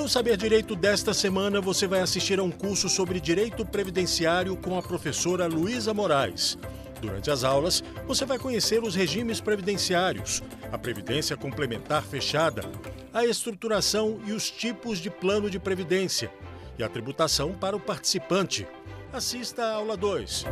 No Saber Direito desta semana, você vai assistir a um curso sobre direito previdenciário com a professora Luísa Moraes. Durante as aulas, você vai conhecer os regimes previdenciários, a previdência complementar fechada, a estruturação e os tipos de plano de previdência e a tributação para o participante. Assista a aula 2.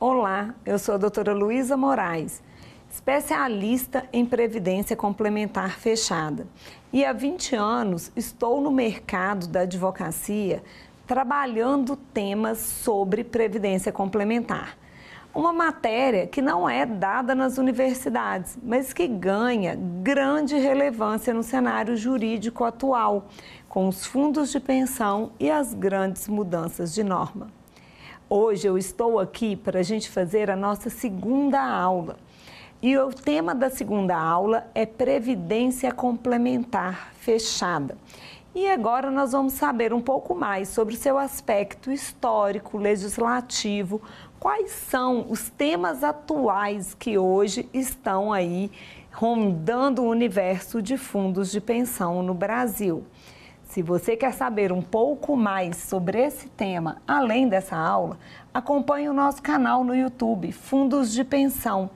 Olá, eu sou a doutora Luísa Moraes, especialista em previdência complementar fechada. E há 20 anos estou no mercado da advocacia trabalhando temas sobre previdência complementar. Uma matéria que não é dada nas universidades, mas que ganha grande relevância no cenário jurídico atual, com os fundos de pensão e as grandes mudanças de norma. Hoje eu estou aqui para a gente fazer a nossa segunda aula. E o tema da segunda aula é Previdência Complementar Fechada. E agora nós vamos saber um pouco mais sobre o seu aspecto histórico, legislativo, quais são os temas atuais que hoje estão aí rondando o universo de fundos de pensão no Brasil. Se você quer saber um pouco mais sobre esse tema, além dessa aula, acompanhe o nosso canal no YouTube, Fundos de Pensão.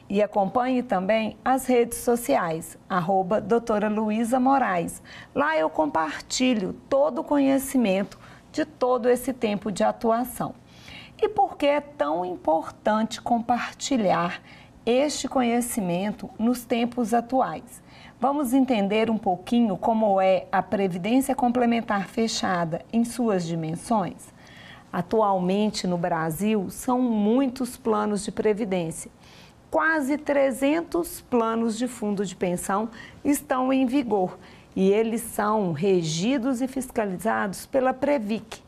E acompanhe também as redes sociais, @doutora Luísa Moraes. Lá eu compartilho todo o conhecimento de todo esse tempo de atuação. E por que é tão importante compartilhar este conhecimento nos tempos atuais? Vamos entender um pouquinho como é a Previdência Complementar Fechada em suas dimensões? Atualmente no Brasil são muitos planos de previdência. Quase 300 planos de fundo de pensão estão em vigor e eles são regidos e fiscalizados pela Previc.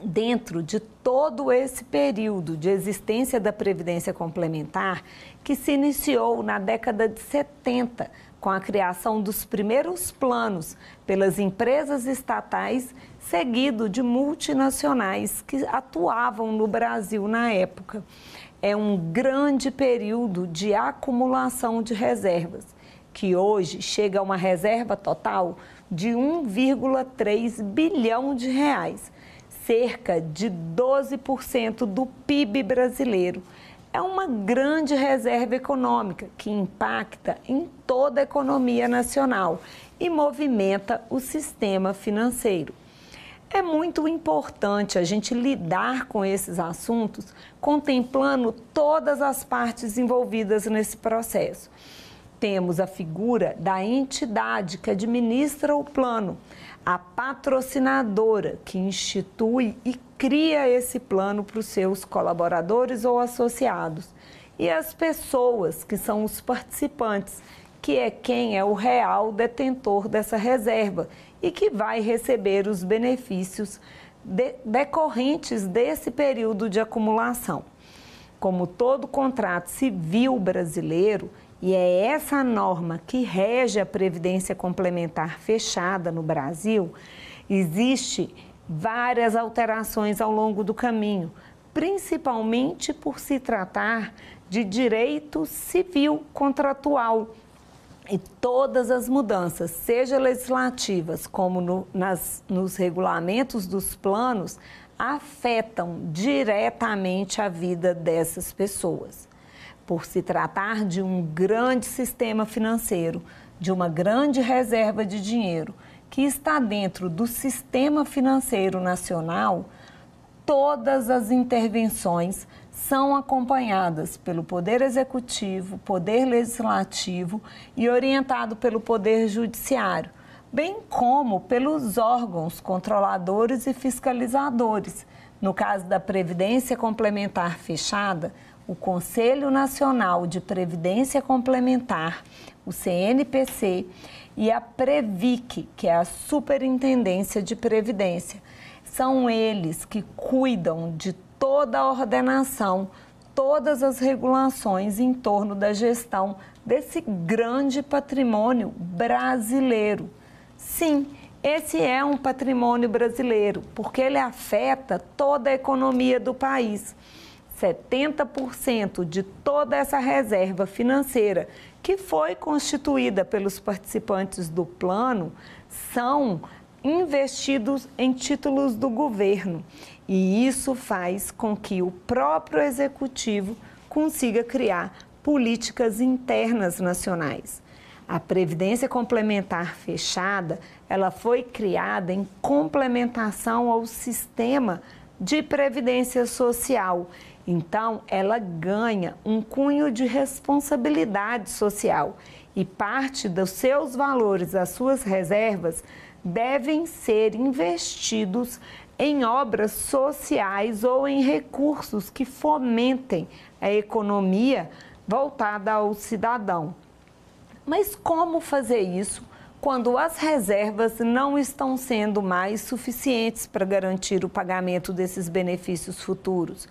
Dentro de todo esse período de existência da Previdência Complementar, que se iniciou na década de 70, com a criação dos primeiros planos pelas empresas estatais, seguido de multinacionais que atuavam no Brasil na época. É um grande período de acumulação de reservas, que hoje chega a uma reserva total de 1,3 bilhão de reais, cerca de 12% do PIB brasileiro. É uma grande reserva econômica que impacta em toda a economia nacional e movimenta o sistema financeiro. É muito importante a gente lidar com esses assuntos contemplando todas as partes envolvidas nesse processo. Temos a figura da entidade que administra o plano, a patrocinadora que institui e cria esse plano para os seus colaboradores ou associados, e as pessoas que são os participantes, que é quem é o real detentor dessa reserva e que vai receber os benefícios decorrentes desse período de acumulação. Como todo contrato civil brasileiro, e é essa norma que rege a Previdência Complementar Fechada no Brasil, existe várias alterações ao longo do caminho, principalmente por se tratar de direito civil contratual. E todas as mudanças, seja legislativas como nos regulamentos dos planos, afetam diretamente a vida dessas pessoas. Por se tratar de um grande sistema financeiro, de uma grande reserva de dinheiro que está dentro do sistema financeiro nacional, todas as intervenções são acompanhadas pelo Poder Executivo, Poder Legislativo e orientado pelo Poder Judiciário, bem como pelos órgãos controladores e fiscalizadores. No caso da Previdência Complementar Fechada, o Conselho Nacional de Previdência Complementar, o CNPC, e a Previc, que é a Superintendência de Previdência. São eles que cuidam de toda a ordenação, todas as regulações em torno da gestão desse grande patrimônio brasileiro. Sim, esse é um patrimônio brasileiro, porque ele afeta toda a economia do país. 70% de toda essa reserva financeira que foi constituída pelos participantes do plano são investidos em títulos do governo. E isso faz com que o próprio executivo consiga criar políticas internas nacionais. A Previdência Complementar Fechada, ela foi criada em complementação ao sistema de previdência social. Então, ela ganha um cunho de responsabilidade social e parte dos seus valores, as suas reservas, devem ser investidos em obras sociais ou em recursos que fomentem a economia voltada ao cidadão. Mas como fazer isso quando as reservas não estão sendo mais suficientes para garantir o pagamento desses benefícios futuros?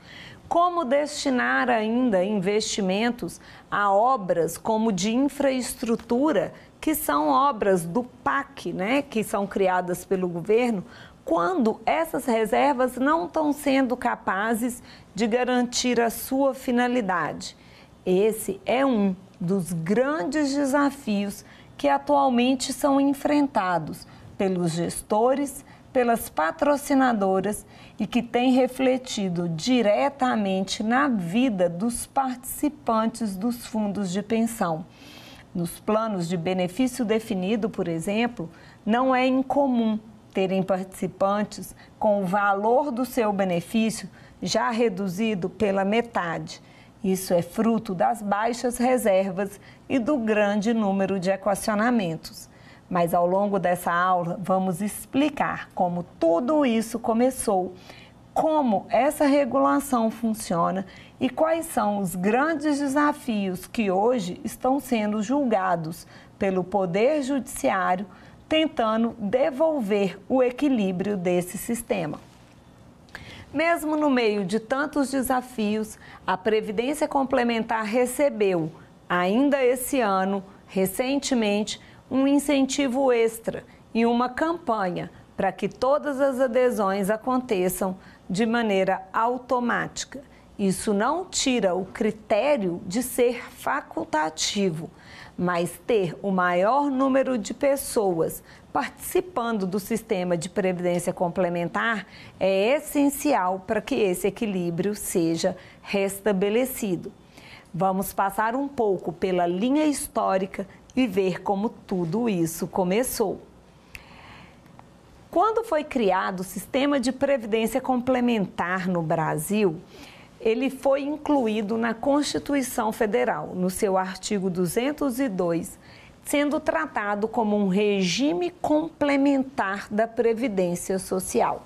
Como destinar ainda investimentos a obras como de infraestrutura, que são obras do PAC, que são criadas pelo governo, quando essas reservas não estão sendo capazes de garantir a sua finalidade? Esse é um dos grandes desafios que atualmente são enfrentados pelos gestores, pelas patrocinadoras e que tem refletido diretamente na vida dos participantes dos fundos de pensão. Nos planos de benefício definido, por exemplo, não é incomum terem participantes com o valor do seu benefício já reduzido pela metade. Isso é fruto das baixas reservas e do grande número de equacionamentos. Mas ao longo dessa aula vamos explicar como tudo isso começou, como essa regulação funciona e quais são os grandes desafios que hoje estão sendo julgados pelo Poder Judiciário, tentando devolver o equilíbrio desse sistema. Mesmo no meio de tantos desafios, a Previdência Complementar recebeu, ainda esse ano, recentemente, um incentivo extra e uma campanha para que todas as adesões aconteçam de maneira automática. Isso não tira o critério de ser facultativo, mas ter o maior número de pessoas participando do sistema de previdência complementar é essencial para que esse equilíbrio seja restabelecido. Vamos passar um pouco pela linha histórica e ver como tudo isso começou. Quando foi criado o sistema de previdência complementar no Brasil, ele foi incluído na Constituição Federal, no seu artigo 202, sendo tratado como um regime complementar da Previdência Social.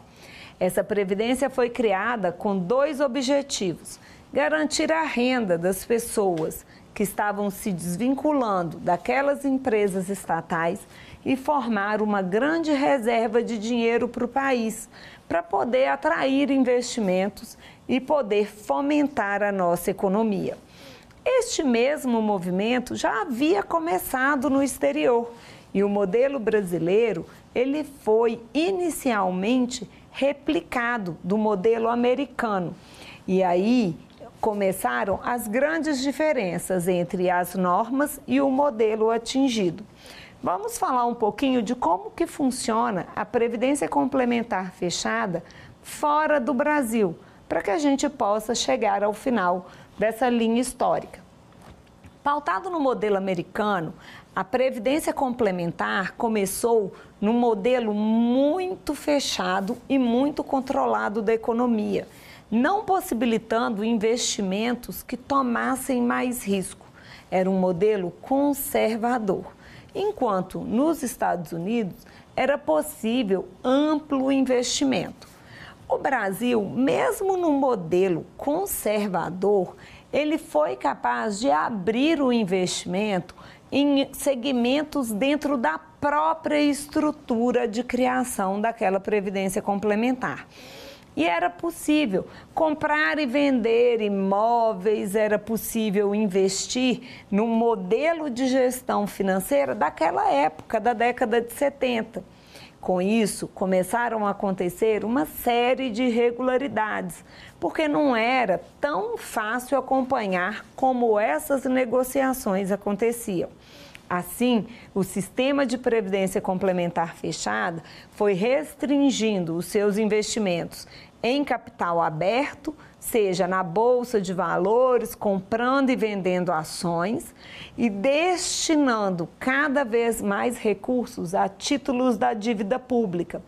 Essa previdência foi criada com dois objetivos: garantir a renda das pessoas que estavam se desvinculando daquelas empresas estatais e formar uma grande reserva de dinheiro para o país, para poder atrair investimentos e poder fomentar a nossa economia. Este mesmo movimento já havia começado no exterior e o modelo brasileiro ele foi inicialmente replicado do modelo americano. E aí começaram as grandes diferenças entre as normas e o modelo atingido. Vamos falar um pouquinho de como que funciona a Previdência Complementar Fechada fora do Brasil, para que a gente possa chegar ao final dessa linha histórica. Pautado no modelo americano, a Previdência Complementar começou num modelo muito fechado e muito controlado da economia, não possibilitando investimentos que tomassem mais risco. Era um modelo conservador, enquanto nos Estados Unidos era possível amplo investimento. O Brasil, mesmo no modelo conservador, ele foi capaz de abrir o investimento em segmentos dentro da própria estrutura de criação daquela previdência complementar. E era possível comprar e vender imóveis, era possível investir no modelo de gestão financeira daquela época, da década de 70. Com isso, começaram a acontecer uma série de irregularidades, porque não era tão fácil acompanhar como essas negociações aconteciam. Assim, o sistema de previdência complementar fechada foi restringindo os seus investimentos em capital aberto, seja na bolsa de valores, comprando e vendendo ações, e destinando cada vez mais recursos a títulos da dívida pública.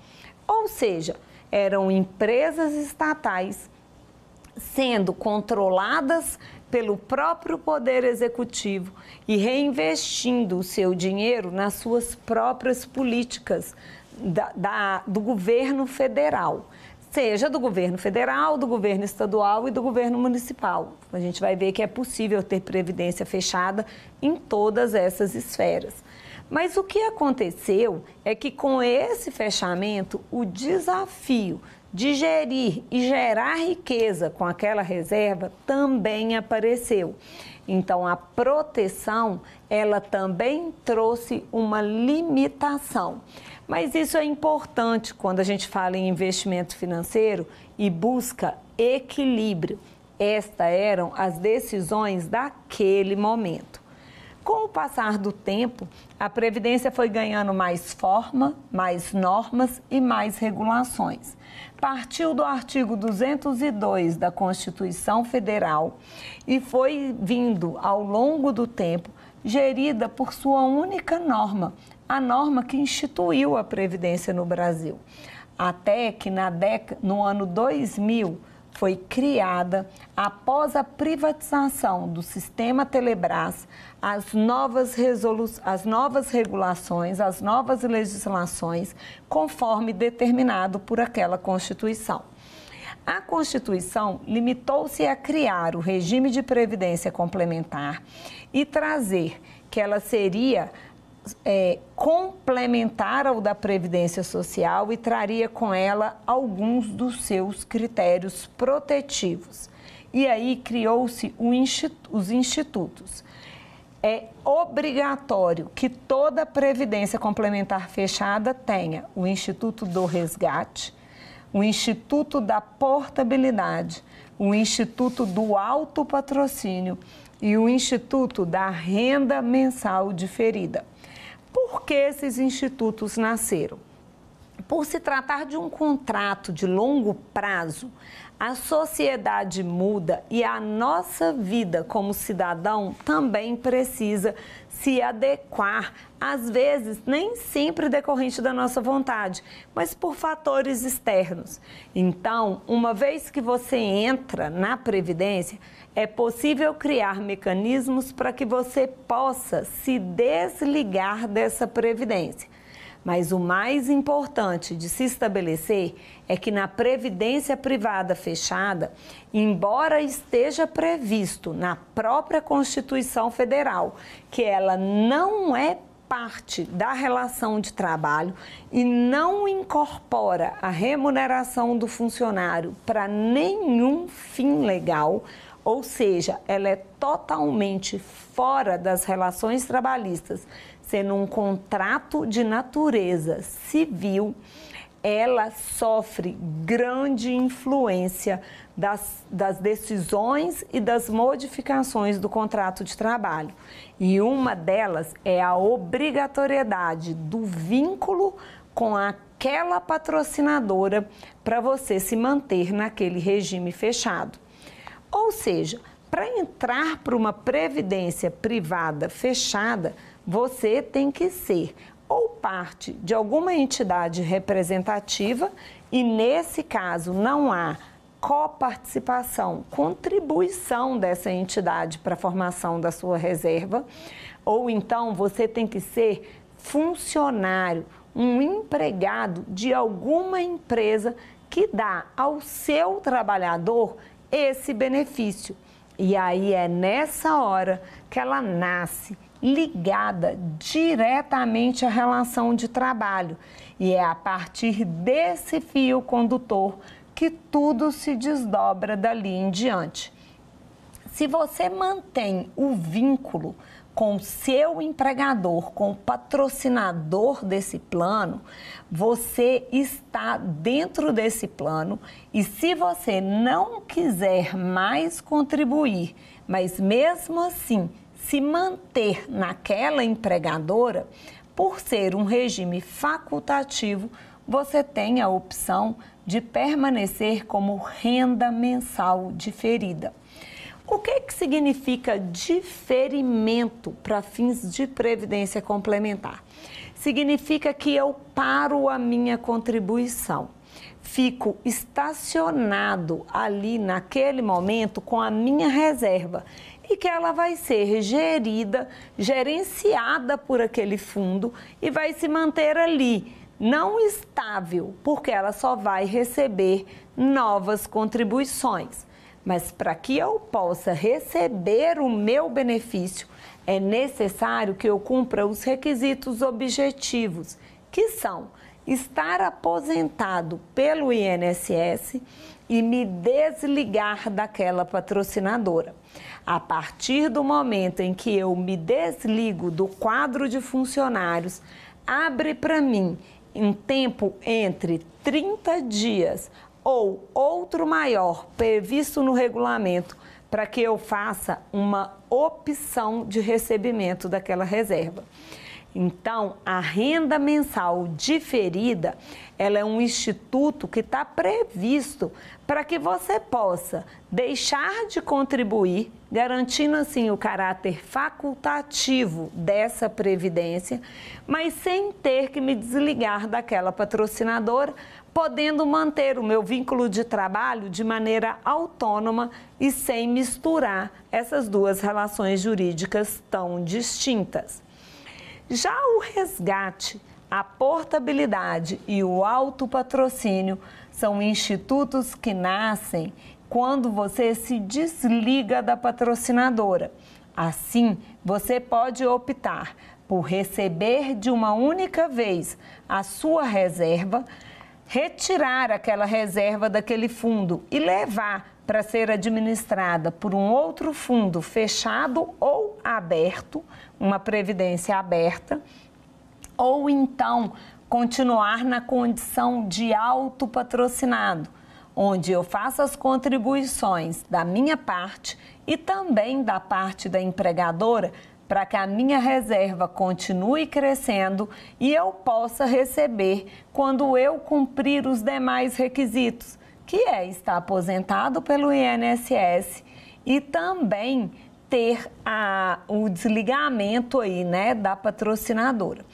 Ou seja, eram empresas estatais sendo controladas pelo próprio Poder Executivo e reinvestindo o seu dinheiro nas suas próprias políticas do governo federal. Seja do governo federal, do governo estadual e do governo municipal. A gente vai ver que é possível ter previdência fechada em todas essas esferas. Mas o que aconteceu é que com esse fechamento, o desafio de gerir e gerar riqueza com aquela reserva também apareceu. Então, a proteção, ela também trouxe uma limitação. Mas isso é importante quando a gente fala em investimento financeiro e busca equilíbrio. Estas eram as decisões daquele momento. Com o passar do tempo, a Previdência foi ganhando mais forma, mais normas e mais regulações. Partiu do artigo 202 da Constituição Federal e foi vindo, ao longo do tempo, gerida por sua única norma, a norma que instituiu a Previdência no Brasil. Até que no ano 2000 foi criada, após a privatização do sistema Telebrás, as novas regulações, as novas legislações, conforme determinado por aquela Constituição. A Constituição limitou-se a criar o regime de previdência complementar e trazer que ela seria complementar ao da Previdência Social e traria com ela alguns dos seus critérios protetivos. E aí criou-se os institutos. É obrigatório que toda Previdência Complementar fechada tenha o Instituto do Resgate, o Instituto da Portabilidade, o Instituto do Autopatrocínio e o Instituto da Renda Mensal Diferida. Por que esses institutos nasceram? Por se tratar de um contrato de longo prazo, a sociedade muda e a nossa vida como cidadão também precisa se adequar, às vezes nem sempre decorrente da nossa vontade, mas por fatores externos. Então, uma vez que você entra na Previdência, é possível criar mecanismos para que você possa se desligar dessa Previdência. Mas o mais importante de se estabelecer é que na Previdência Privada Fechada, embora esteja previsto na própria Constituição Federal que ela não é parte da relação de trabalho e não incorpora a remuneração do funcionário para nenhum fim legal, ou seja, ela é totalmente fora das relações trabalhistas, sendo um contrato de natureza civil, ela sofre grande influência das decisões e das modificações do contrato de trabalho. E uma delas é a obrigatoriedade do vínculo com aquela patrocinadora para você se manter naquele regime fechado. Ou seja, para entrar para uma previdência privada fechada, você tem que ser ou parte de alguma entidade representativa e, nesse caso, não há coparticipação, contribuição dessa entidade para a formação da sua reserva, ou então você tem que ser funcionário, um empregado de alguma empresa que dá ao seu trabalhador esse benefício. E aí é nessa hora que ela nasce ligada diretamente à relação de trabalho. E é a partir desse fio condutor que tudo se desdobra dali em diante. Se você mantém o vínculo com o seu empregador, com o patrocinador desse plano, você está dentro desse plano e se você não quiser mais contribuir, mas mesmo assim se manter naquela empregadora, por ser um regime facultativo, você tem a opção de permanecer como renda mensal diferida. O que significa diferimento para fins de previdência complementar? Significa que eu paro a minha contribuição, fico estacionado ali naquele momento com a minha reserva e que ela vai ser gerenciada por aquele fundo e vai se manter ali, não estável, porque ela só vai receber novas contribuições. Mas para que eu possa receber o meu benefício, é necessário que eu cumpra os requisitos objetivos, que são estar aposentado pelo INSS e me desligar daquela patrocinadora. A partir do momento em que eu me desligo do quadro de funcionários, abre para mim um tempo entre 30 dias ou outro maior previsto no regulamento para que eu faça uma opção de recebimento daquela reserva. Então, a renda mensal diferida, ela é um instituto que está previsto para que você possa deixar de contribuir, garantindo assim o caráter facultativo dessa previdência, mas sem ter que me desligar daquela patrocinadora, podendo manter o meu vínculo de trabalho de maneira autônoma e sem misturar essas duas relações jurídicas tão distintas. Já o resgate, a portabilidade e o autopatrocínio são institutos que nascem quando você se desliga da patrocinadora. Assim, você pode optar por receber de uma única vez a sua reserva, retirar aquela reserva daquele fundo e levar para ser administrada por um outro fundo fechado ou aberto, uma previdência aberta, ou então continuar na condição de autopatrocinado, onde eu faço as contribuições da minha parte e também da parte da empregadora, para que a minha reserva continue crescendo e eu possa receber quando eu cumprir os demais requisitos, que é estar aposentado pelo INSS e também ter o desligamento aí, né, da patrocinadora.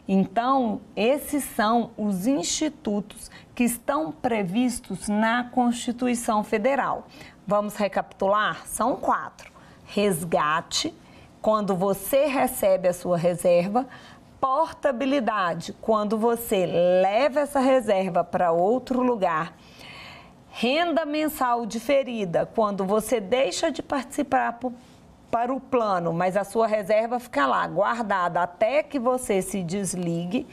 Então, esses são os institutos que estão previstos na Constituição Federal. Vamos recapitular? São 4. Resgate, quando você recebe a sua reserva. Portabilidade, quando você leva essa reserva para outro lugar. Renda mensal diferida, quando você deixa de participar para o plano, mas a sua reserva fica lá, guardada até que você se desligue.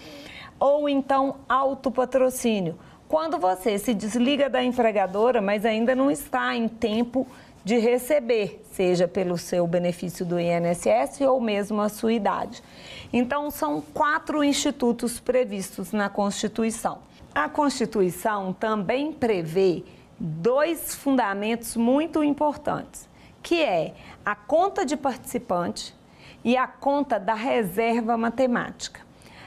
Ou então, autopatrocínio, quando você se desliga da empregadora, mas ainda não está em tempo de receber, seja pelo seu benefício do INSS ou mesmo a sua idade. Então, são 4 institutos previstos na Constituição. A Constituição também prevê 2 fundamentos muito importantes, que é a conta de participante e a conta da reserva matemática.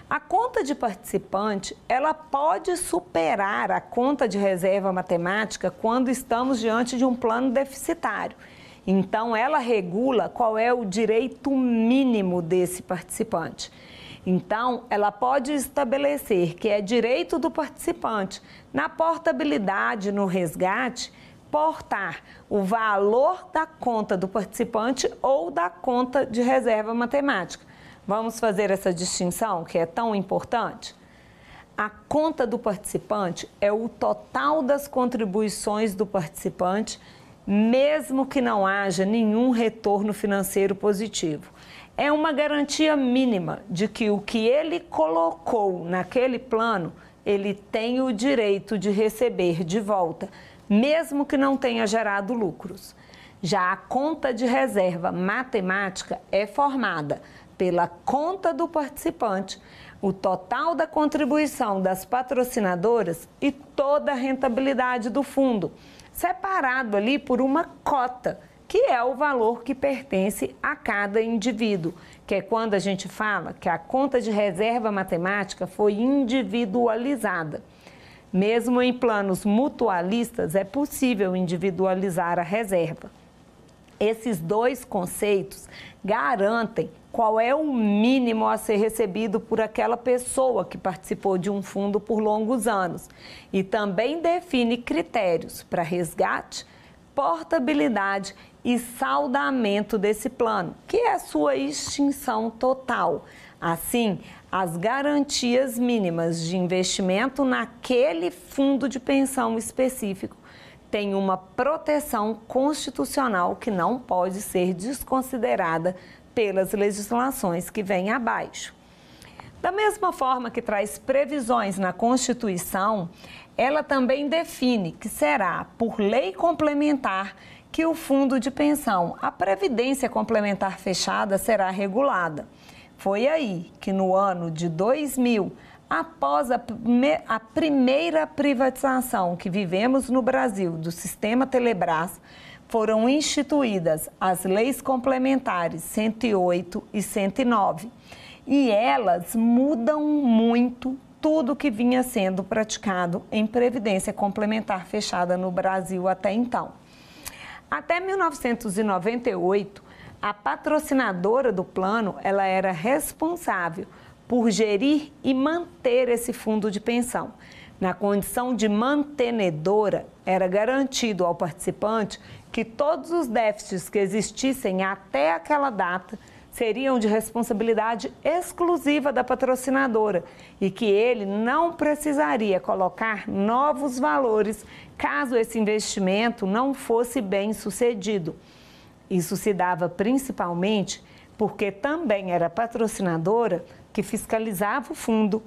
A conta de participante, ela pode superar a conta de reserva matemática quando estamos diante de um plano deficitário. Então, ela regula qual é o direito mínimo desse participante. Então, ela pode estabelecer que é direito do participante, na portabilidade, no resgate, portar o valor da conta do participante ou da conta de reserva matemática. Vamos fazer essa distinção que é tão importante? A conta do participante é o total das contribuições do participante, mesmo que não haja nenhum retorno financeiro positivo. É uma garantia mínima de que o que ele colocou naquele plano, ele tem o direito de receber de volta, mesmo que não tenha gerado lucros. Já a conta de reserva matemática é formada pela conta do participante, o total da contribuição das patrocinadoras e toda a rentabilidade do fundo, separado ali por uma cota, que é o valor que pertence a cada indivíduo, que é quando a gente fala que a conta de reserva matemática foi individualizada. Mesmo em planos mutualistas, é possível individualizar a reserva. Esses dois conceitos garantem qual é o mínimo a ser recebido por aquela pessoa que participou de um fundo por longos anos e também define critérios para resgate, portabilidade e saldamento desse plano, que é a sua extinção total. Assim, as garantias mínimas de investimento naquele fundo de pensão específico têm uma proteção constitucional que não pode ser desconsiderada pelas legislações que vêm abaixo. Da mesma forma que traz previsões na Constituição, ela também define que será por lei complementar que o fundo de pensão, a Previdência Complementar Fechada, será regulada. Foi aí que no ano de 2000, após a primeira privatização que vivemos no Brasil do sistema Telebrás, foram instituídas as leis complementares 108 e 109. E elas mudam muito tudo que vinha sendo praticado em previdência complementar fechada no Brasil até então. Até 1998, a patrocinadora do plano, ela era responsável por gerir e manter esse fundo de pensão. Na condição de mantenedora, era garantido ao participante que todos os déficits que existissem até aquela data seriam de responsabilidade exclusiva da patrocinadora e que ele não precisaria colocar novos valores caso esse investimento não fosse bem sucedido. Isso se dava principalmente porque também era patrocinadora que fiscalizava o fundo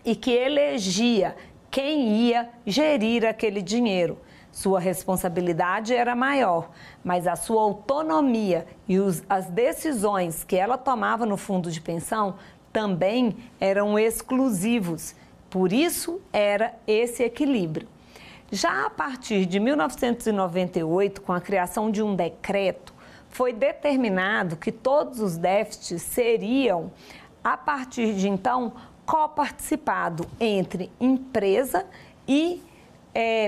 e que elegia quem ia gerir aquele dinheiro. Sua responsabilidade era maior, mas a sua autonomia e as decisões que ela tomava no fundo de pensão também eram exclusivos. Por isso, era esse equilíbrio. Já a partir de 1998, com a criação de um decreto, foi determinado que todos os déficits seriam, a partir de então, coparticipado entre empresa e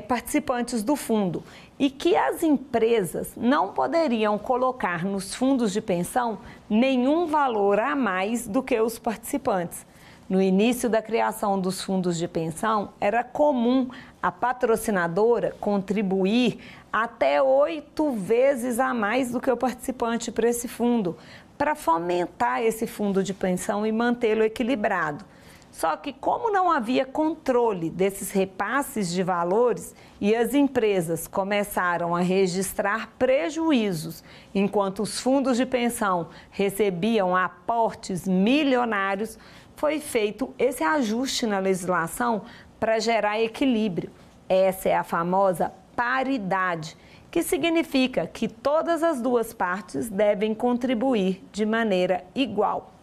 participantes do fundo e que as empresas não poderiam colocar nos fundos de pensão nenhum valor a mais do que os participantes. No início da criação dos fundos de pensão, era comum a patrocinadora contribuir até 8 vezes a mais do que o participante para esse fundo, para fomentar esse fundo de pensão e mantê-lo equilibrado. Só que como não havia controle desses repasses de valores e as empresas começaram a registrar prejuízos, enquanto os fundos de pensão recebiam aportes milionários, foi feito esse ajuste na legislação para gerar equilíbrio. Essa é a famosa paridade, que significa que todas as duas partes devem contribuir de maneira igual.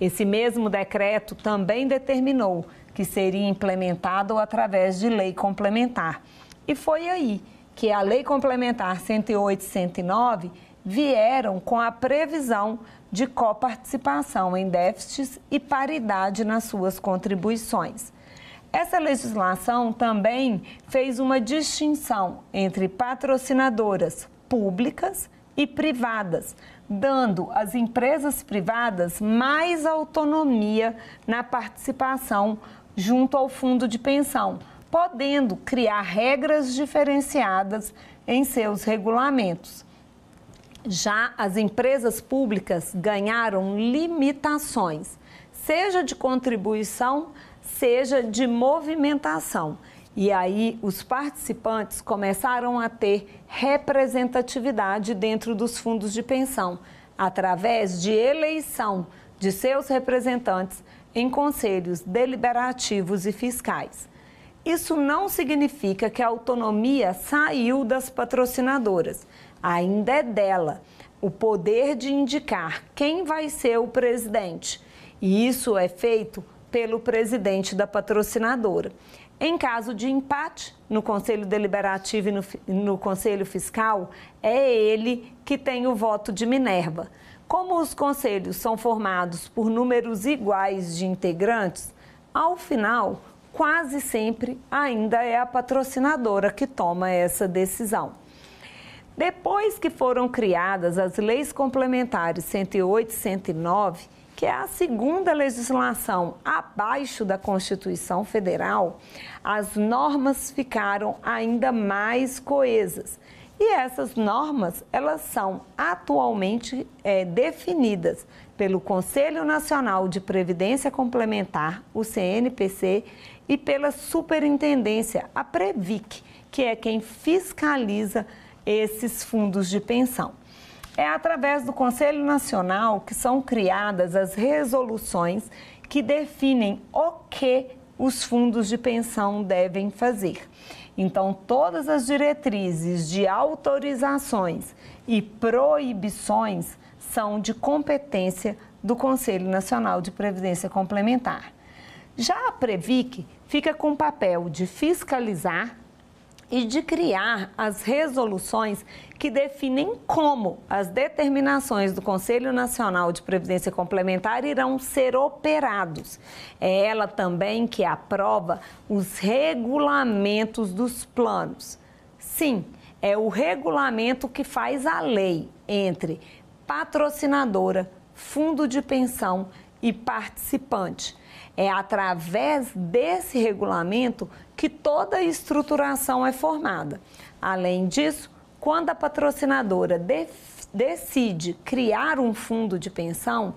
Esse mesmo decreto também determinou que seria implementado através de lei complementar. E foi aí que a Lei Complementar 108 e 109 vieram com a previsão de coparticipação em déficits e paridade nas suas contribuições. Essa legislação também fez uma distinção entre patrocinadoras públicas e privadas, dando às empresas privadas mais autonomia na participação junto ao fundo de pensão, podendo criar regras diferenciadas em seus regulamentos. Já as empresas públicas ganharam limitações, seja de contribuição, seja de movimentação. E aí os participantes começaram a ter representatividade dentro dos fundos de pensão, através de eleição de seus representantes em conselhos deliberativos e fiscais. Isso não significa que a autonomia saiu das patrocinadoras. Ainda é dela o poder de indicar quem vai ser o presidente. E isso é feito pelo presidente da patrocinadora. Em caso de empate no Conselho Deliberativo e no Conselho Fiscal, é ele que tem o voto de Minerva. Como os conselhos são formados por números iguais de integrantes, ao final, quase sempre ainda é a patrocinadora que toma essa decisão. Depois que foram criadas as leis complementares 108 e 109, que é a segunda legislação abaixo da Constituição Federal, as normas ficaram ainda mais coesas. E essas normas, elas são atualmente definidas pelo Conselho Nacional de Previdência Complementar, o CNPC, e pela Superintendência, a Previc, que é quem fiscaliza esses fundos de pensão. É através do Conselho Nacional que são criadas as resoluções que definem o que os fundos de pensão devem fazer. Então, todas as diretrizes de autorizações e proibições são de competência do Conselho Nacional de Previdência Complementar. Já a Previc fica com o papel de fiscalizar e de criar as resoluções que definem como as determinações do Conselho Nacional de Previdência Complementar irão ser operados. É ela também que aprova os regulamentos dos planos. Sim, é o regulamento que faz a lei entre patrocinadora, fundo de pensão e participante. É através desse regulamento que toda a estruturação é formada. Além disso, quando a patrocinadora decide criar um fundo de pensão,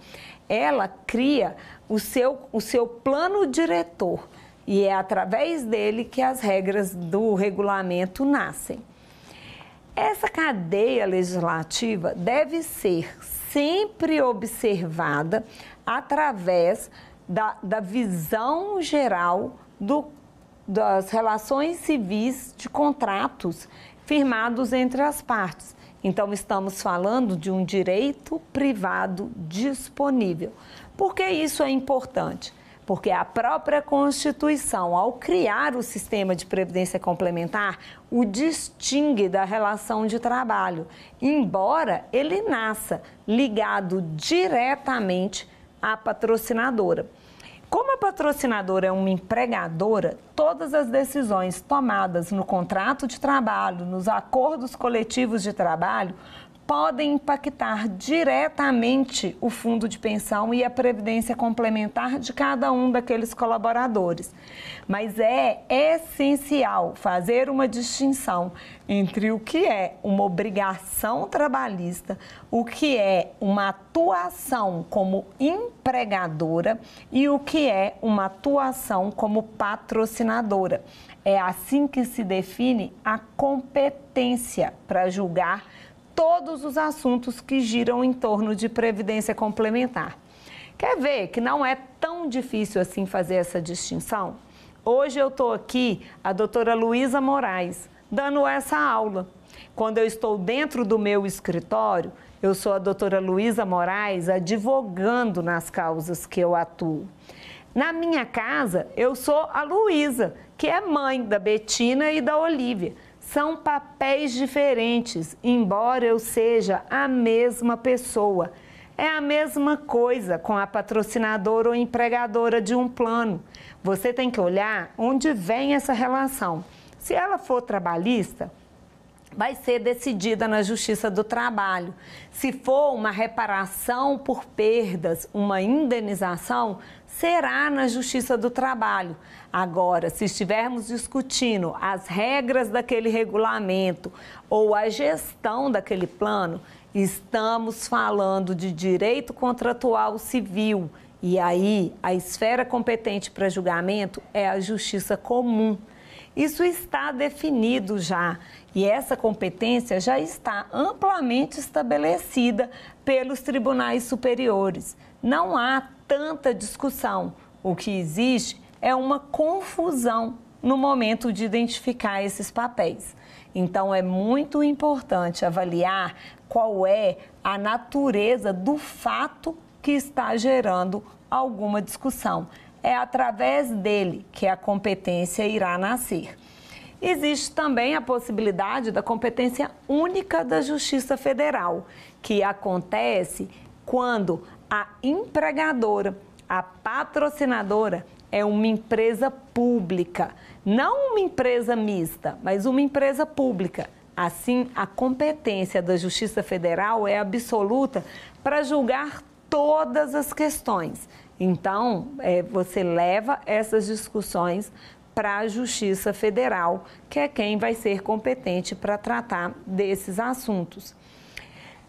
ela cria o seu plano diretor e é através dele que as regras do regulamento nascem. Essa cadeia legislativa deve ser sempre observada através da visão geral das relações civis de contratos firmados entre as partes. Então, estamos falando de um direito privado disponível. Por que isso é importante? Porque a própria Constituição, ao criar o sistema de previdência complementar, o distingue da relação de trabalho, embora ele nasça ligado diretamente à patrocinadora. Como a patrocinadora é uma empregadora, todas as decisões tomadas no contrato de trabalho, nos acordos coletivos de trabalho, podem impactar diretamente o fundo de pensão e a previdência complementar de cada um daqueles colaboradores. Mas é essencial fazer uma distinção entre o que é uma obrigação trabalhista, o que é uma atuação como empregadora e o que é uma atuação como patrocinadora. É assim que se define a competência para julgar todos os assuntos que giram em torno de previdência complementar. Quer ver que não é tão difícil assim fazer essa distinção? Hoje eu estou aqui, a doutora Luísa Moraes, dando essa aula. Quando eu estou dentro do meu escritório, eu sou a doutora Luísa Moraes advogando nas causas que eu atuo. Na minha casa, eu sou a Luísa, que é mãe da Betina e da Olívia. São papéis diferentes, embora eu seja a mesma pessoa. É a mesma coisa com a patrocinadora ou empregadora de um plano. Você tem que olhar onde vem essa relação. Se ela for trabalhista, vai ser decidida na Justiça do Trabalho. Se for uma reparação por perdas, uma indenização, será na Justiça do Trabalho. Agora, se estivermos discutindo as regras daquele regulamento ou a gestão daquele plano, estamos falando de direito contratual civil. E aí, a esfera competente para julgamento é a Justiça Comum. Isso está definido já e essa competência já está amplamente estabelecida pelos tribunais superiores. Não há tanta discussão. O que existe é uma confusão no momento de identificar esses papéis. Então, é muito importante avaliar qual é a natureza do fato que está gerando alguma discussão. É através dele que a competência irá nascer. Existe também a possibilidade da competência única da Justiça Federal, que acontece quando a empregadora, a patrocinadora, é uma empresa pública, não uma empresa mista, mas uma empresa pública. Assim, a competência da Justiça Federal é absoluta para julgar todas as questões. Então, você leva essas discussões para a Justiça Federal, que é quem vai ser competente para tratar desses assuntos.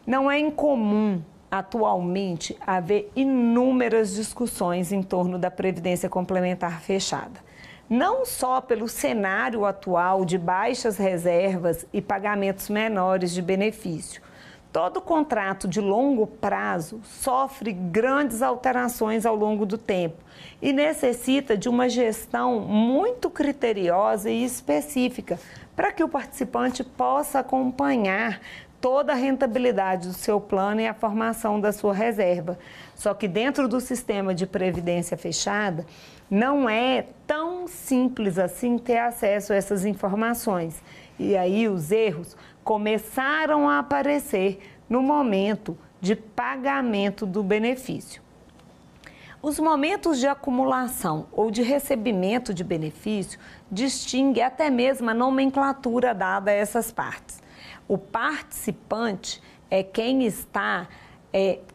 Não é incomum, atualmente, haver inúmeras discussões em torno da Previdência Complementar Fechada. Não só pelo cenário atual de baixas reservas e pagamentos menores de benefício. Todo contrato de longo prazo sofre grandes alterações ao longo do tempo e necessita de uma gestão muito criteriosa e específica para que o participante possa acompanhar toda a rentabilidade do seu plano e a formação da sua reserva. Só que dentro do sistema de previdência fechada, não é tão simples assim ter acesso a essas informações. E aí os erros começaram a aparecer no momento de pagamento do benefício. Os momentos de acumulação ou de recebimento de benefício distingue até mesmo a nomenclatura dada a essas partes. O participante é quem está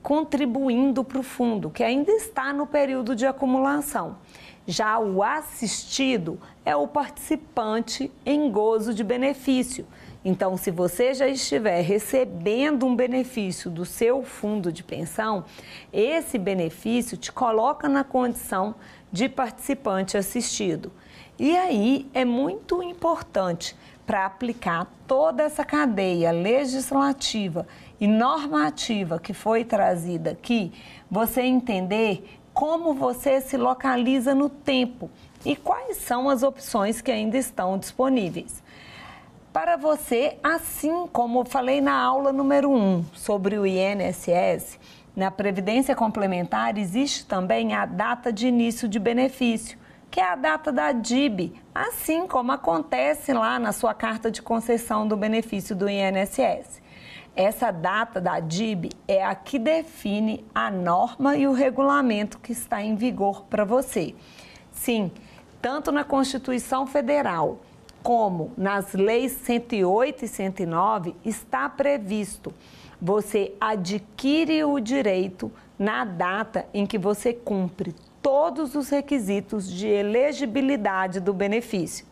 contribuindo para o fundo, que ainda está no período de acumulação. Já o assistido é o participante em gozo de benefício. Então, se você já estiver recebendo um benefício do seu fundo de pensão, esse benefício te coloca na condição de participante assistido. E aí é muito importante para aplicar toda essa cadeia legislativa e normativa que foi trazida aqui, você entender como você se localiza no tempo e quais são as opções que ainda estão disponíveis. Para você, assim como eu falei na aula número 1 sobre o INSS, na Previdência Complementar existe também a data de início de benefício, que é a data da DIB, assim como acontece lá na sua carta de concessão do benefício do INSS. Essa data da DIB é a que define a norma e o regulamento que está em vigor para você. Sim, tanto na Constituição Federal como nas leis 108 e 109 está previsto. Você adquire o direito na data em que você cumpre todos os requisitos de elegibilidade do benefício.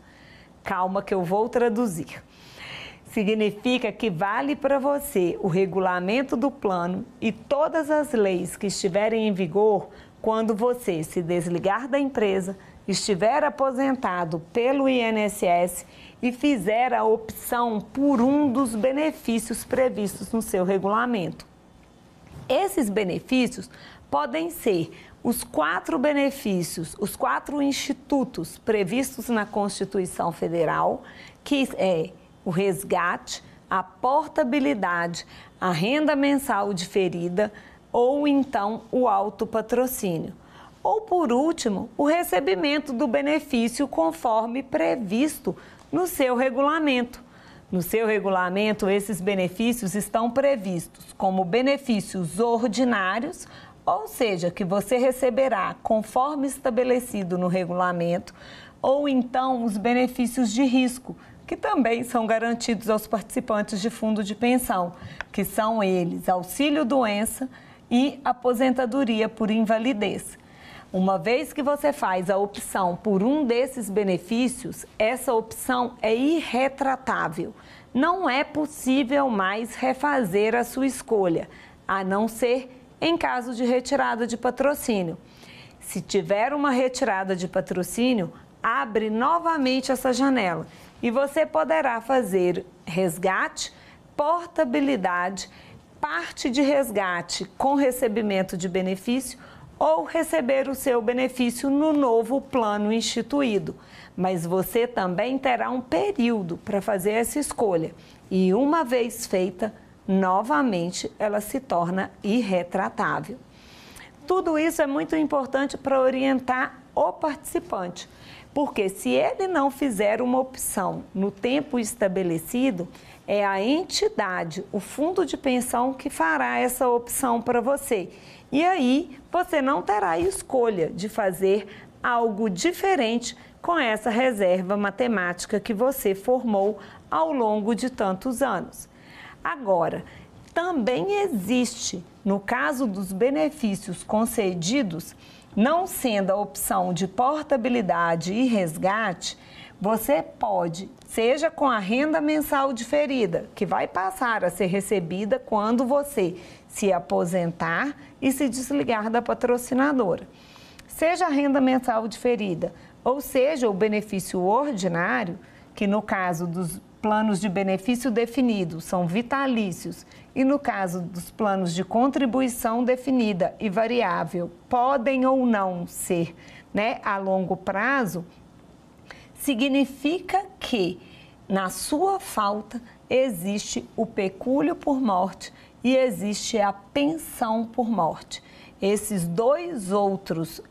Calma que eu vou traduzir. Significa que vale para você o regulamento do plano e todas as leis que estiverem em vigor quando você se desligar da empresa, estiver aposentado pelo INSS e fizer a opção por um dos benefícios previstos no seu regulamento. Esses benefícios podem ser os 4 benefícios, os 4 institutos previstos na Constituição Federal, que é o resgate, a portabilidade, a renda mensal diferida ou então o autopatrocínio. Ou, por último, o recebimento do benefício conforme previsto no seu regulamento. No seu regulamento, esses benefícios estão previstos como benefícios ordinários, ou seja, que você receberá conforme estabelecido no regulamento, ou então os benefícios de risco, que também são garantidos aos participantes de fundo de pensão, que são eles auxílio-doença e aposentadoria por invalidez. Uma vez que você faz a opção por um desses benefícios, essa opção é irretratável. Não é possível mais refazer a sua escolha, a não ser em caso de retirada de patrocínio. Se tiver uma retirada de patrocínio, abre novamente essa janela e você poderá fazer resgate, portabilidade, parte de resgate com recebimento de benefício ou receber o seu benefício no novo plano instituído. Mas você também terá um período para fazer essa escolha. E uma vez feita, novamente ela se torna irretratável. Tudo isso é muito importante para orientar o participante, porque se ele não fizer uma opção no tempo estabelecido, é a entidade, o fundo de pensão, que fará essa opção para você. E aí você não terá escolha de fazer algo diferente com essa reserva matemática que você formou ao longo de tantos anos. Agora, também existe, no caso dos benefícios concedidos, não sendo a opção de portabilidade e resgate, você pode, seja com a renda mensal diferida, que vai passar a ser recebida quando você se aposentar e se desligar da patrocinadora, seja a renda mensal diferida, ou seja o benefício ordinário, que no caso dos planos de benefício definido são vitalícios e no caso dos planos de contribuição definida e variável podem ou não ser, a longo prazo, significa que na sua falta existe o pecúlio por morte e existe a pensão por morte. Esses dois outros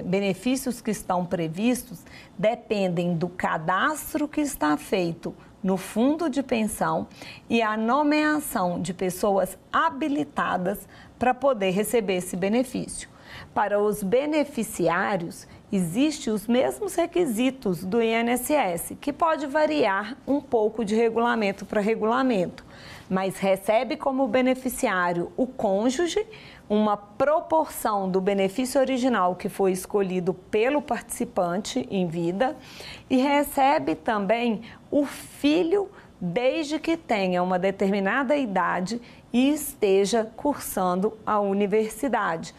benefícios que estão previstos dependem do cadastro que está feito no fundo de pensão e a nomeação de pessoas habilitadas para poder receber esse benefício. Para os beneficiários, existem os mesmos requisitos do INSS, que pode variar um pouco de regulamento para regulamento, mas recebe como beneficiário o cônjuge, uma proporção do benefício original que foi escolhido pelo participante em vida e recebe também o filho desde que tenha uma determinada idade e esteja cursando a universidade.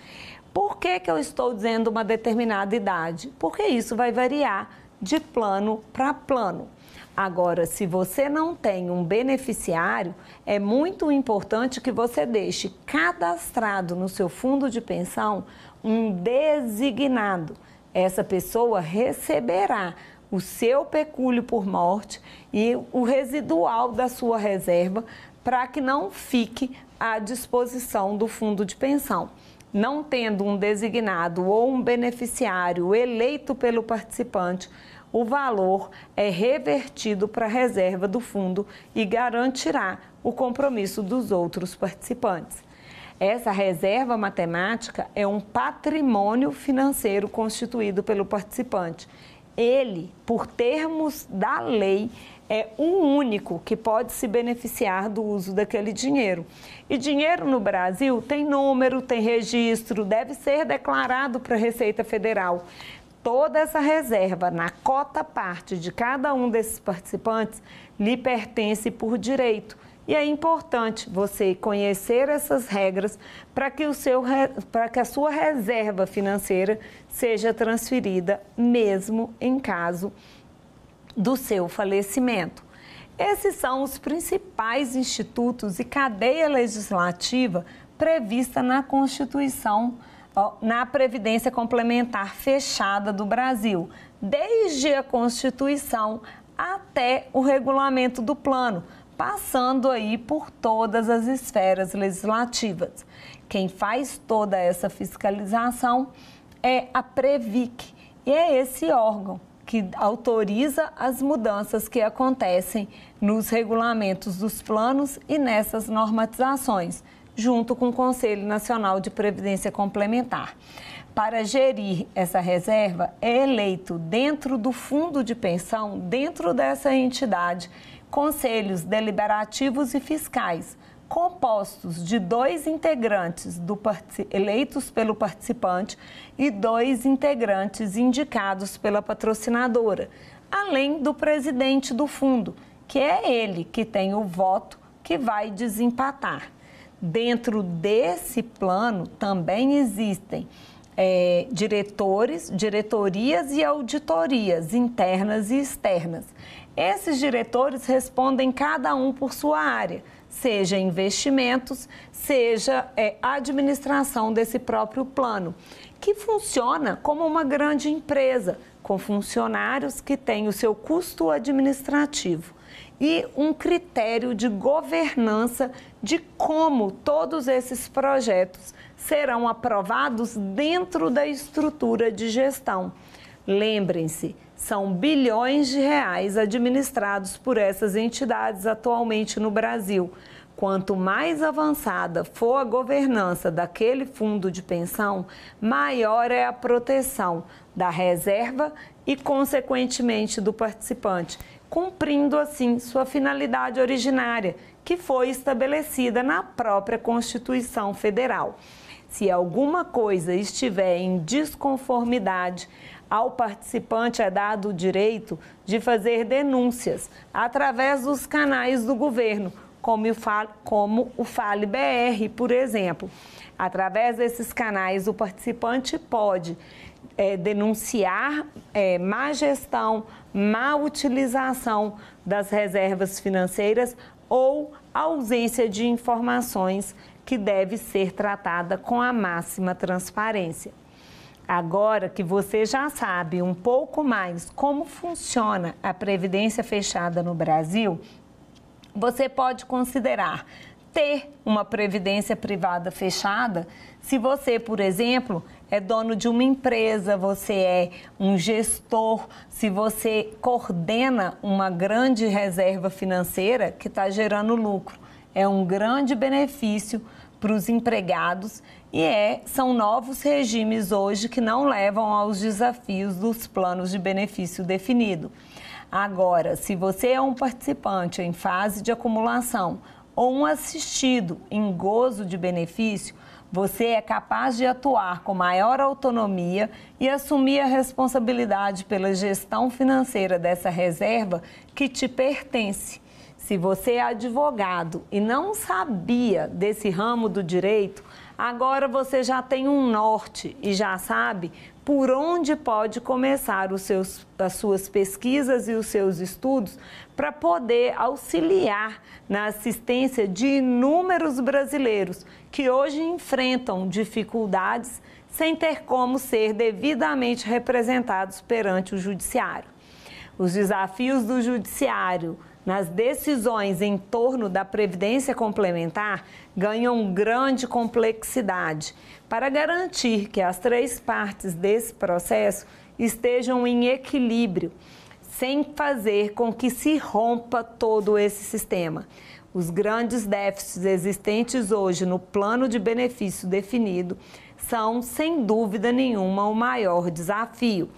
Por que eu estou dizendo uma determinada idade? Porque isso vai variar de plano para plano. Agora, se você não tem um beneficiário, é muito importante que você deixe cadastrado no seu fundo de pensão um designado. Essa pessoa receberá o seu pecúlio por morte e o residual da sua reserva para que não fique à disposição do fundo de pensão. Não tendo um designado ou um beneficiário eleito pelo participante, o valor é revertido para a reserva do fundo e garantirá o compromisso dos outros participantes. Essa reserva matemática é um patrimônio financeiro constituído pelo participante. Ele, por termos da lei, é o único que pode se beneficiar do uso daquele dinheiro. E dinheiro no Brasil tem número, tem registro, deve ser declarado para a Receita Federal. Toda essa reserva, na cota parte de cada um desses participantes, lhe pertence por direito. E é importante você conhecer essas regras para que a sua reserva financeira seja transferida, mesmo em caso do seu falecimento. Esses são os principais institutos e cadeia legislativa prevista na Constituição, na Previdência Complementar Fechada do Brasil, desde a Constituição até o regulamento do plano, passando aí por todas as esferas legislativas. Quem faz toda essa fiscalização é a Previc, e é esse órgão que autoriza as mudanças que acontecem nos regulamentos dos planos e nessas normatizações, junto com o Conselho Nacional de Previdência Complementar. Para gerir essa reserva, é eleito dentro do fundo de pensão, dentro dessa entidade, conselhos deliberativos e fiscais, compostos de 2 integrantes eleitos pelo participante e 2 integrantes indicados pela patrocinadora, além do presidente do fundo, que é ele que tem o voto que vai desempatar. Dentro desse plano também existem diretorias e auditorias internas e externas. Esses diretores respondem cada um por sua área, seja investimentos, seja a administração desse próprio plano, que funciona como uma grande empresa, com funcionários que têm o seu custo administrativo e um critério de governança de como todos esses projetos serão aprovados dentro da estrutura de gestão. Lembrem-se, são bilhões de reais administrados por essas entidades atualmente no Brasil. Quanto mais avançada for a governança daquele fundo de pensão, maior é a proteção da reserva e, consequentemente, do participante, cumprindo assim sua finalidade originária, que foi estabelecida na própria Constituição Federal. Se alguma coisa estiver em desconformidade, ao participante é dado o direito de fazer denúncias através dos canais do governo, como o Fale BR, por exemplo. Através desses canais, o participante pode denunciar má gestão, má utilização das reservas financeiras ou ausência de informações que deve ser tratada com a máxima transparência. Agora que você já sabe um pouco mais como funciona a Previdência Fechada no Brasil, você pode considerar ter uma previdência privada fechada se você, por exemplo, é dono de uma empresa, você é um gestor, se você coordena uma grande reserva financeira que está gerando lucro. É um grande benefício para os empregados e são novos regimes hoje que não levam aos desafios dos planos de benefício definido. Agora, se você é um participante em fase de acumulação ou um assistido em gozo de benefício, você é capaz de atuar com maior autonomia e assumir a responsabilidade pela gestão financeira dessa reserva que te pertence. Se você é advogado e não sabia desse ramo do direito, agora você já tem um norte e já sabe por onde pode começar as suas pesquisas e os seus estudos para poder auxiliar na assistência de inúmeros brasileiros que hoje enfrentam dificuldades sem ter como ser devidamente representados perante o judiciário. Os desafios do judiciário nas decisões em torno da previdência complementar ganham grande complexidade para garantir que as três partes desse processo estejam em equilíbrio, sem fazer com que se rompa todo esse sistema. Os grandes déficits existentes hoje no plano de benefício definido são, sem dúvida nenhuma, o maior desafio.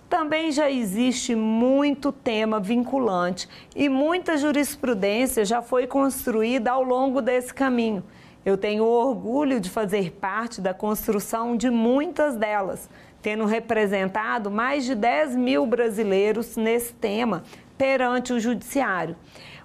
Também já existe muito tema vinculante e muita jurisprudência já foi construída ao longo desse caminho. Eu tenho orgulho de fazer parte da construção de muitas delas, tendo representado mais de 10 mil brasileiros nesse tema perante o judiciário.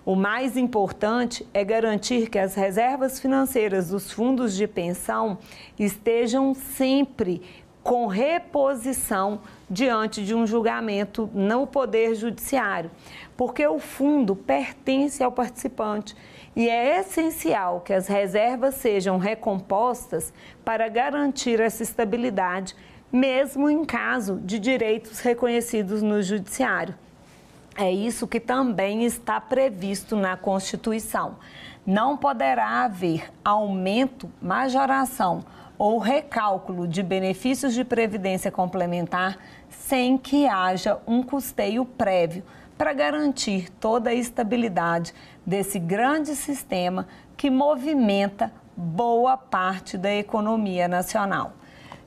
O mais importante é garantir que as reservas financeiras dos fundos de pensão estejam sempre com reposição diante de um julgamento no Poder Judiciário, porque o fundo pertence ao participante e é essencial que as reservas sejam recompostas para garantir essa estabilidade, mesmo em caso de direitos reconhecidos no Judiciário. É isso que também está previsto na Constituição. Não poderá haver aumento, majoração ou recálculo de benefícios de previdência complementar sem que haja um custeio prévio para garantir toda a estabilidade desse grande sistema que movimenta boa parte da economia nacional.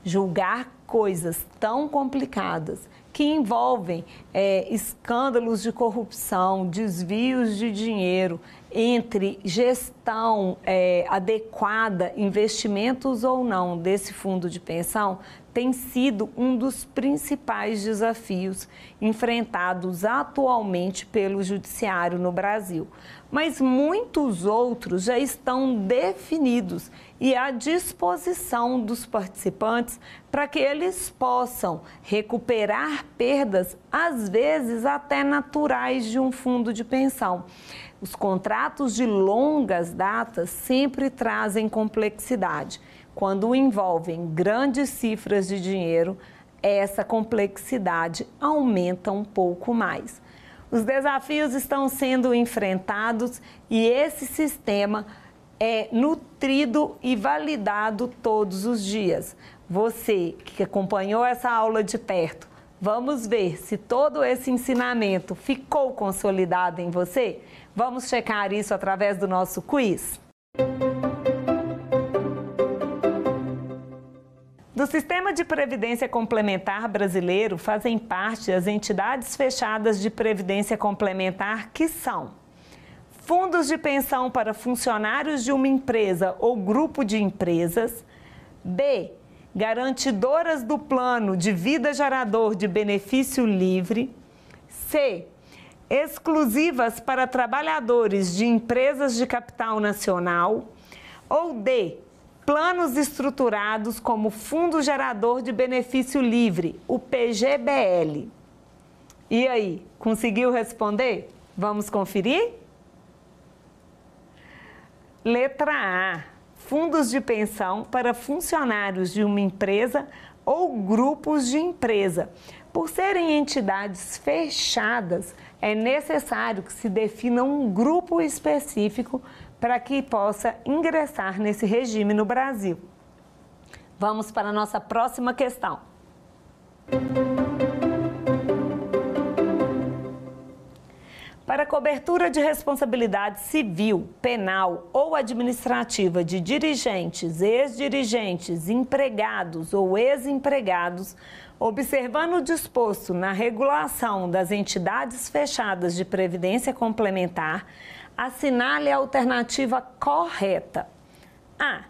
Julgar coisas tão complicadas que envolvem escândalos de corrupção, desvios de dinheiro, entre gestão adequada, investimentos ou não desse fundo de pensão, tem sido um dos principais desafios enfrentados atualmente pelo Judiciário no Brasil. Mas muitos outros já estão definidos e à disposição dos participantes para que eles possam recuperar perdas, às vezes até naturais, de um fundo de pensão. Os contratos de longas datas sempre trazem complexidade. Quando envolvem grandes cifras de dinheiro, essa complexidade aumenta um pouco mais. Os desafios estão sendo enfrentados e esse sistema é nutrido e validado todos os dias. Você que acompanhou essa aula de perto, vamos ver se todo esse ensinamento ficou consolidado em você? Vamos checar isso através do nosso quiz? Do Sistema de Previdência Complementar brasileiro fazem parte as entidades fechadas de previdência complementar que são: fundos de pensão para funcionários de uma empresa ou grupo de empresas. B. Garantidoras do plano de vida gerador de benefício livre. C. Exclusivas para trabalhadores de empresas de capital nacional. Ou D. Planos estruturados como Fundo Gerador de Benefício Livre, o PGBL. E aí, conseguiu responder? Vamos conferir? Letra A. Fundos de pensão para funcionários de uma empresa ou grupos de empresa. Por serem entidades fechadas, é necessário que se defina um grupo específico para que possa ingressar nesse regime no Brasil. Vamos para a nossa próxima questão. Para cobertura de responsabilidade civil, penal ou administrativa de dirigentes, ex-dirigentes, empregados ou ex-empregados, observando o disposto na regulação das entidades fechadas de previdência complementar, assinale a alternativa correta. A.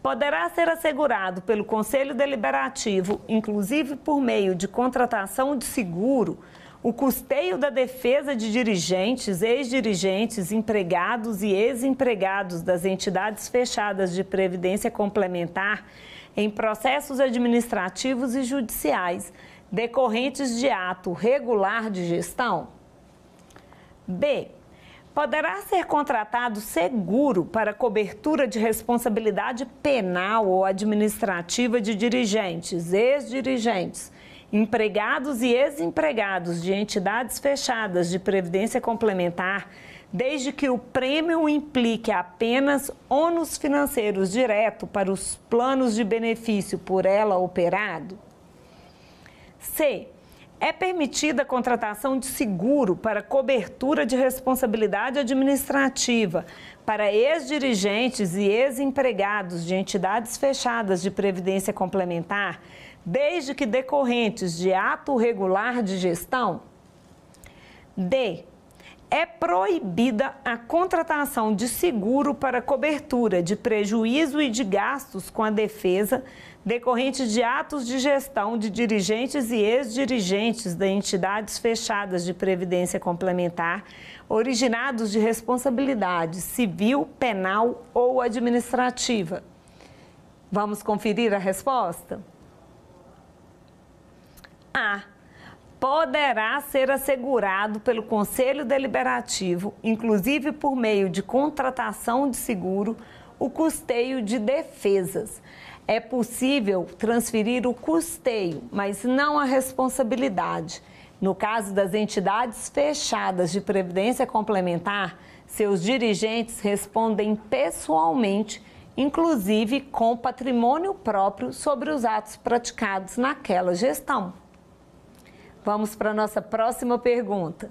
Poderá ser assegurado pelo Conselho Deliberativo, inclusive por meio de contratação de seguro, o custeio da defesa de dirigentes, ex-dirigentes, empregados e ex-empregados das entidades fechadas de previdência complementar em processos administrativos e judiciais decorrentes de ato regular de gestão. B. Poderá ser contratado seguro para cobertura de responsabilidade penal ou administrativa de dirigentes, ex-dirigentes, empregados e ex-empregados de entidades fechadas de previdência complementar, desde que o prêmio implique apenas ônus financeiros direto para os planos de benefício por ela operado. C. É permitida a contratação de seguro para cobertura de responsabilidade administrativa para ex-dirigentes e ex-empregados de entidades fechadas de previdência complementar, desde que decorrentes de ato regular de gestão. D. É proibida a contratação de seguro para cobertura de prejuízo e de gastos com a defesa decorrentes de atos de gestão de dirigentes e ex-dirigentes de entidades fechadas de previdência complementar, originados de responsabilidade civil, penal ou administrativa. Vamos conferir a resposta? A. Poderá ser assegurado pelo Conselho Deliberativo, inclusive por meio de contratação de seguro, o custeio de defesas. É possível transferir o custeio, mas não a responsabilidade. No caso das entidades fechadas de previdência complementar, seus dirigentes respondem pessoalmente, inclusive com patrimônio próprio sobre os atos praticados naquela gestão. Vamos para a nossa próxima pergunta.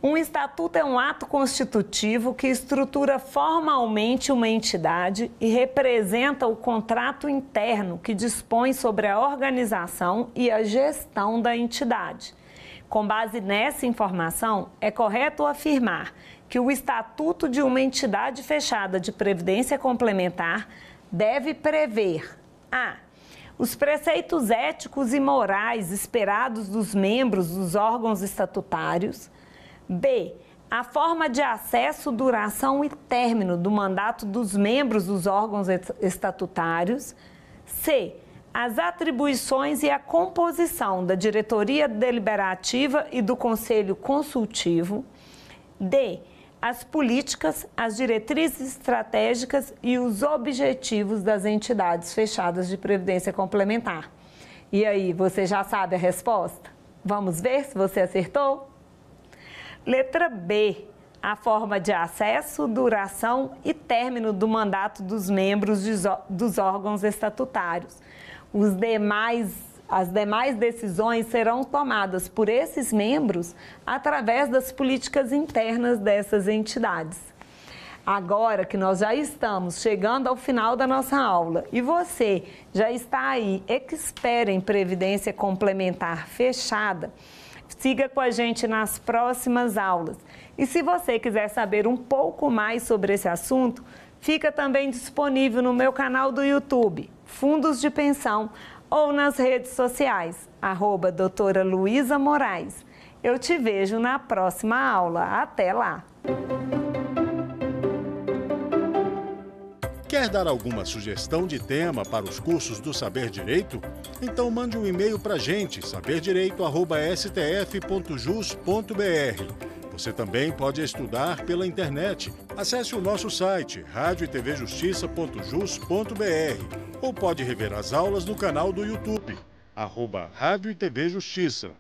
Um estatuto é um ato constitutivo que estrutura formalmente uma entidade e representa o contrato interno que dispõe sobre a organização e a gestão da entidade. Com base nessa informação, é correto afirmar que o estatuto de uma entidade fechada de previdência complementar deve prever: a. Os preceitos éticos e morais esperados dos membros dos órgãos estatutários. B. A forma de acesso, duração e término do mandato dos membros dos órgãos estatutários. C. as atribuições e a composição da diretoria deliberativa e do conselho consultivo. D, as políticas, as diretrizes estratégicas e os objetivos das entidades fechadas de previdência complementar. E aí, você já sabe a resposta? Vamos ver se você acertou? Letra B, a forma de acesso, duração e término do mandato dos membros dos órgãos estatutários. As demais decisões serão tomadas por esses membros através das políticas internas dessas entidades. Agora que nós já estamos chegando ao final da nossa aula e você já está aí expert em previdência complementar fechada, siga com a gente nas próximas aulas. E se você quiser saber um pouco mais sobre esse assunto, fica também disponível no meu canal do YouTube, Fundos de Pensão, ou nas redes sociais, @doutora Luísa Moraes. Eu te vejo na próxima aula. Até lá! Quer dar alguma sugestão de tema para os cursos do Saber Direito? Então mande um e-mail para a gente, saberdireito@stf.jus.br. Você também pode estudar pela internet. Acesse o nosso site radioetvjustiça.jus.br ou pode rever as aulas no canal do YouTube, @Rádio e TV Justiça.